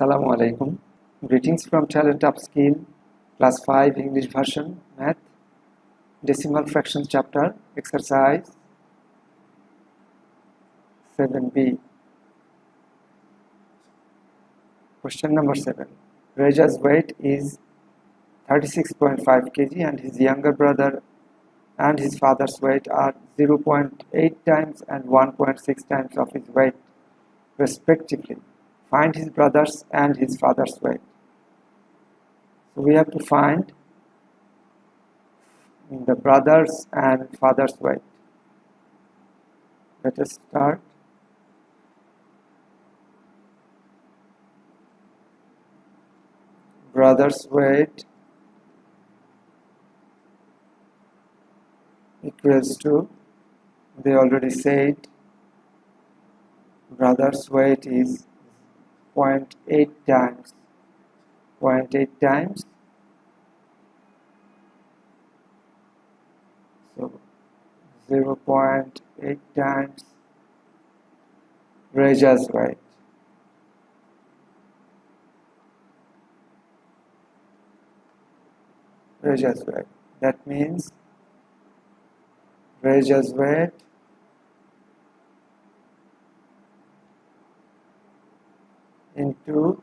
Assalamu alaikum. Greetings from Talent Upskill, Class 5 English version, Math, Decimal Fractions chapter, exercise 7b. Question number 7. Reja's weight is 36.5 kg and his younger brother and his father's weight are 0.8 times and 1.6 times of his weight, respectively. Find his brother's and his father's weight. So we have to find the brothers and father's weight. Let us start. Brothers' weight equals to, they already said, brother's weight is 0.8 times 0.8 times, so 0.8 times Reja's weight. Reja's weight. That means Reja's weight into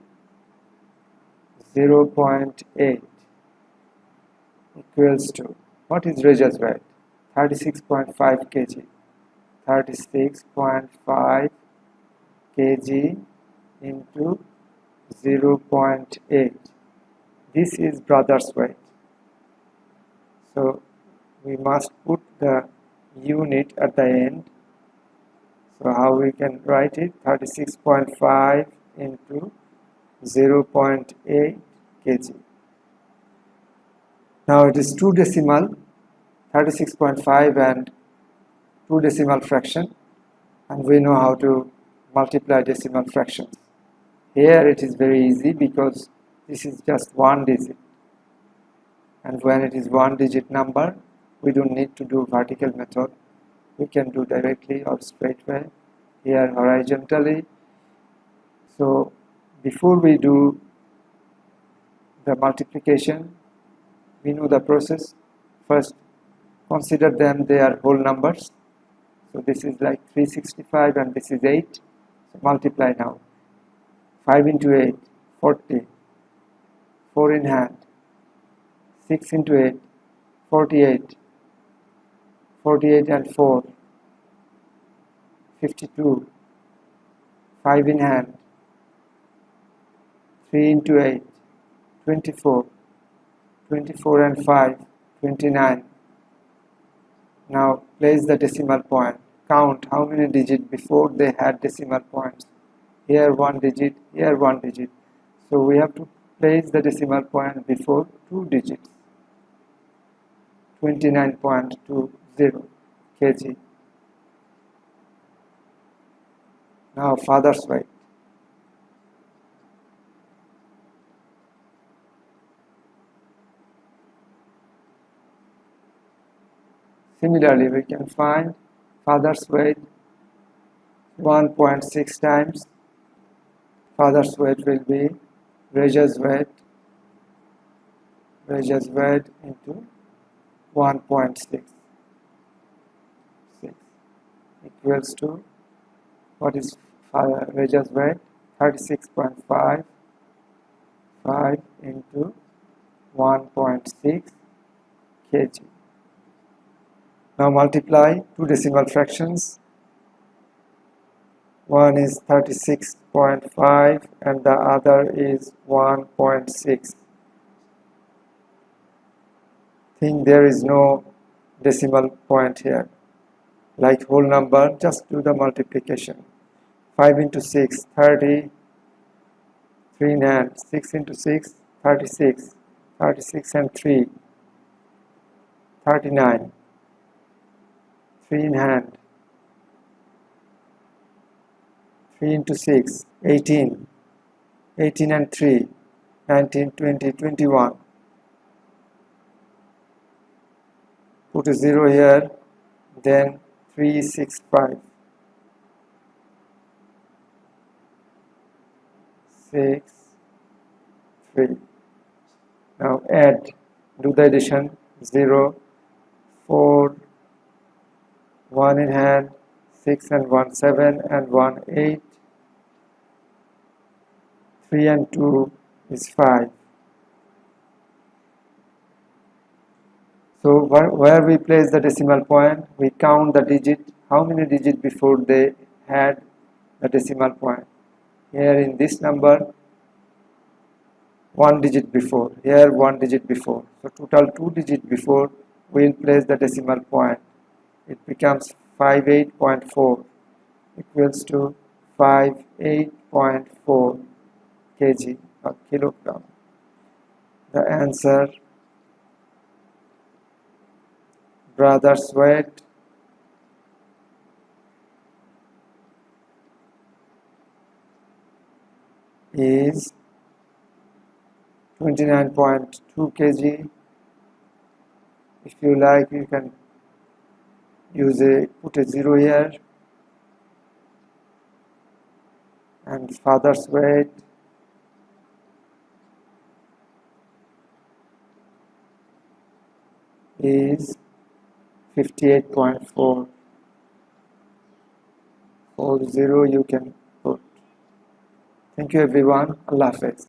0.8 equals to, what is Reja's weight? 36.5 kg. 36.5 kg into 0.8. This is brother's weight. So we must put the unit at the end. So how we can write it? 36.5 into 0.8 kg. Now it is 2 decimal, 36.5 and 2 decimal fraction, and we know how to multiply decimal fractions. Here it is very easy because this is just one digit, and when it is one digit number we don't need to do vertical method. We can do directly or straight way, here horizontally. So before we do the multiplication, we know the process. First, consider them, they are whole numbers. So this is like 365 and this is 8. So multiply now. 5 into 8, 40. 4 in hand. 6 into 8, 48. 48 and 4, 52. 5 in hand. 3 into 8, 24. 24 and 5, 29. Now place the decimal point. Count how many digits before they had decimal points. Here one digit, here one digit. So we have to place the decimal point before 2 digits. 29.20 kg. Now father's weight. Similarly, we can find father's weight 1.6 times. Father's weight will be Reja's weight into 1.6 equals to, what is Reja's weight? 36.5 5 into 1.6 kg. Now multiply 2 decimal fractions. One is 36.5 and the other is 1.6. Think there is no decimal point here. Like whole number, just do the multiplication. 5 into 6, 30. 3 in hand. 6 into 6, 36. 36 and 3, 39. 3 in hand. 3 into 6, 18. 18 and 3, 19, 20, 21. Put a 0 here, then 3, 6, 5. 6, 3. Now add, do the addition. 0, 4, 1 in hand, 6 and 1, 7 and 1, 8, 3 and 2 is 5. So where we place the decimal point, we count the digit, how many digits before they had the decimal point. Here in this number, 1 digit before, here 1 digit before. So total 2 digits before we will place the decimal point. It becomes 58.4 equals to 58.4 kg or kilogram. The answer, brother's weight is 29.2 kg. If you like, you can put a 0 here. And father's weight is 58.4. 40 you can put. Thank you everyone. Allah Hafiz.